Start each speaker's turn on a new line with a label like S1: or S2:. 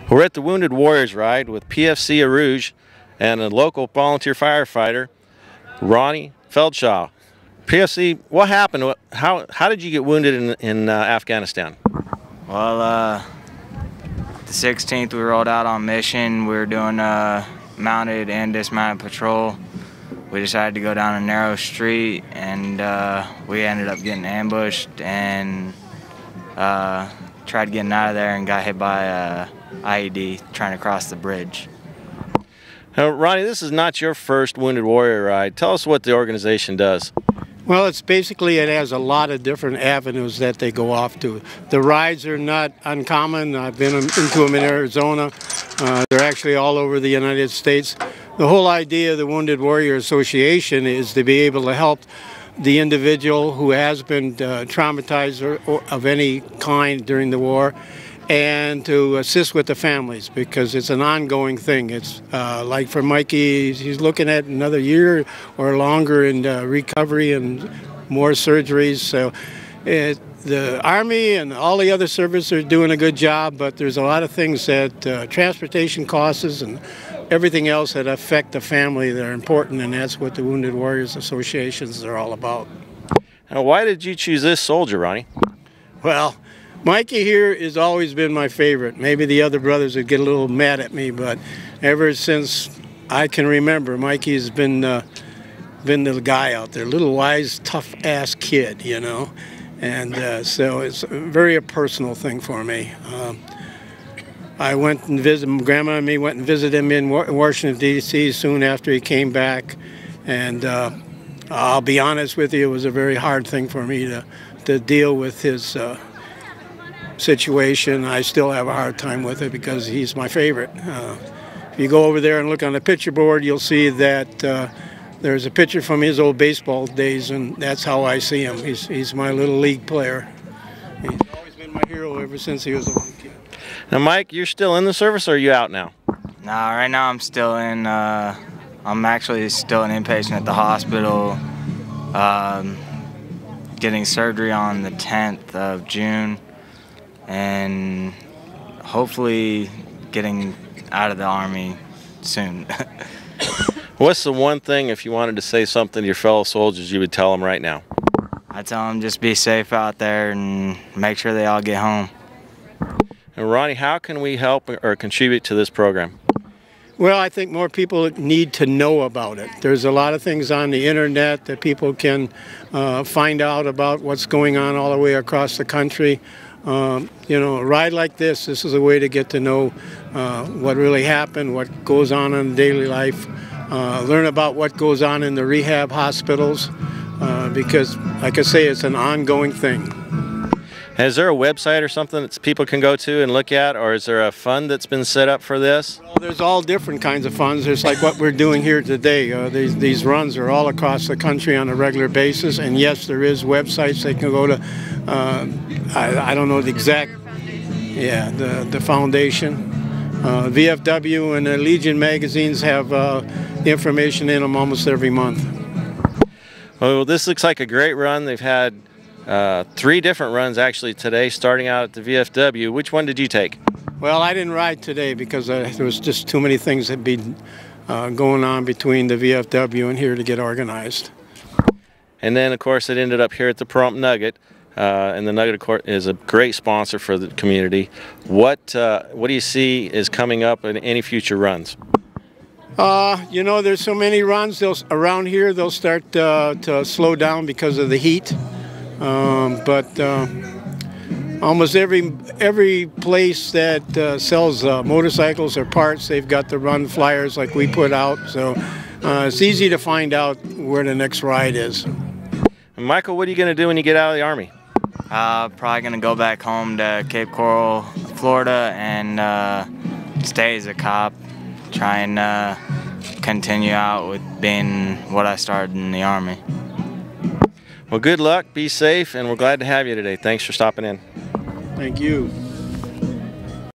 S1: We're at the Wounded Warriors ride with PFC Rouge and a local volunteer firefighter, Ronnie Feldshaw. PFC, what happened? How did you get wounded in Afghanistan?
S2: Well, the 16th we rolled out on mission. We were doing mounted and dismounted patrol. We decided to go down a narrow street, and we ended up getting ambushed and tried getting out of there and got hit by a IED trying to cross the bridge.
S1: Now, Ronnie, this is not your first Wounded Warrior ride. Tell us what the organization does.
S3: Well, it has a lot of different avenues that they go off to. The rides are not uncommon. I've been into them in Arizona. They're actually all over the United States. The whole idea of the Wounded Warrior Association is to be able to help the individual who has been traumatized or of any kind during the war, and to assist with the families, because it's an ongoing thing. It's like for Mikey, he's looking at another year or longer in recovery and more surgeries. So the Army and all the other services are doing a good job, but there's a lot of things that transportation costs and everything else that affect the family that are important, and that's what the Wounded Warriors Associations are all about.
S1: Now, why did you choose this soldier, Ronnie?
S3: Well, Mikey here has always been my favorite. Maybe the other brothers would get a little mad at me, but ever since I can remember, Mikey's been the guy out there, little wise, tough-ass kid, you know. And so it's a personal thing for me. I went and visited, Grandma and me went and visited him in Washington, D.C. soon after he came back. And I'll be honest with you, it was a very hard thing for me to deal with his situation. I still have a hard time with it because he's my favorite. If you go over there and look on the picture board, you'll see that there's a picture from his old baseball days, and that's how I see him. He's my little league player. He's always been my hero ever since he was a little kid.
S1: Now, Mike, you're still in the service, or are you out now?
S2: No, right now I'm still in. I'm actually still an inpatient at the hospital, getting surgery on the 10th of June, and hopefully getting out of the Army soon.
S1: What's the one thing, if you wanted to say something to your fellow soldiers, you would tell them right now?
S2: I tell them just be safe out there and make sure they all get home.
S1: And Ronnie, how can we help or contribute to this program?
S3: Well, I think more people need to know about it. There's a lot of things on the internet that people can find out about what's going on all the way across the country. You know, a ride like this is a way to get to know what really happened, what goes on in daily life, learn about what goes on in the rehab hospitals, because, like I say, it's an ongoing thing.
S1: Is there a website or something that people can go to and look at, or is there a fund that's been set up for this?
S3: Well, there's all different kinds of funds. There's like what we're doing here today. These runs are all across the country on a regular basis, and yes, there is websites they can go to. I don't know the exact, the foundation. VFW and Legion magazines have information in them almost every month.
S1: Well, this looks like a great run. They've had 3 different runs actually today, starting out at the VFW. Which one did you take?
S3: Well, I didn't ride today because there was just too many things that be going on between the VFW and here to get organized.
S1: And then, of course, it ended up here at the Pahrump Nugget. And the Nugget, of course, is a great sponsor for the community. What do you see is coming up in any future runs?
S3: You know, there's so many runs around here. They'll start to slow down because of the heat. But almost every place that sells motorcycles or parts, they've got the run flyers like we put out. So it's easy to find out where the next ride is.
S1: And Michael, what are you going to do when you get out of the Army?
S2: Probably going to go back home to Cape Coral, Florida, and stay as a cop. Try and continue out with being what I started in the Army.
S1: Well, good luck, be safe, and we're glad to have you today. Thanks for stopping in.
S3: Thank you.